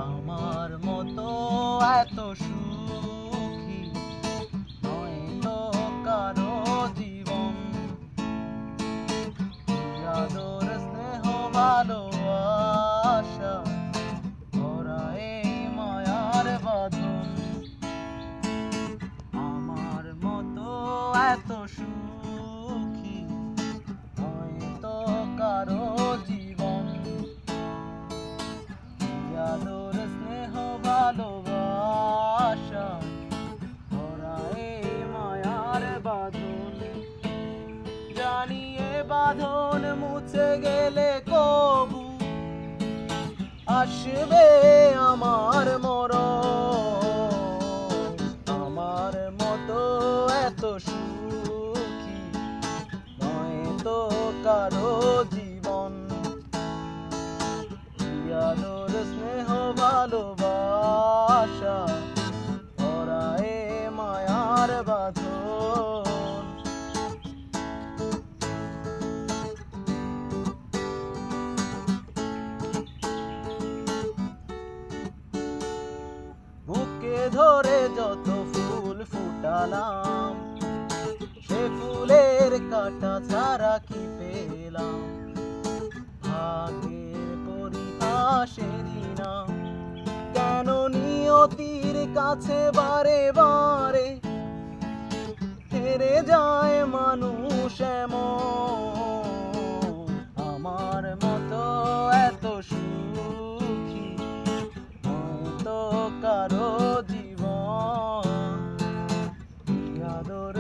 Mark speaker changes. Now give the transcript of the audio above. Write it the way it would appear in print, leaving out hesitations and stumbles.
Speaker 1: আমার মতো এত সুখী নয় তো কারো জীবন। আদর স্নেহ ভালোবাসা ভরা এই মায়ার বাঁধন। আমার মতো এত সুখী নয় তো কারো জীবন। আদর স্নেহ ভালোবাসা ভরা এই মায়ার বাঁধন। জানি এ বাঁধন মুছে গেলে কবু আসবে আমার মরণ। আমার মতো এত সুখী নয় তো কারো জীবন। আদর স্নেহ ভালোবাসা ভরা এ মায়ার বাঁধন। বুকে ধরে যত ফুল ফুটালাম, সে ফুলের কাঁটা ছাড়া কি পেলাম? ভাগ্যের পরিহাসেরই নাম। কেন নিয়তির কাছে বারে বারে হেরে যায় মানুষ এমন? আমার মতো এত সুখী হয়তো কারো জীবন। আদর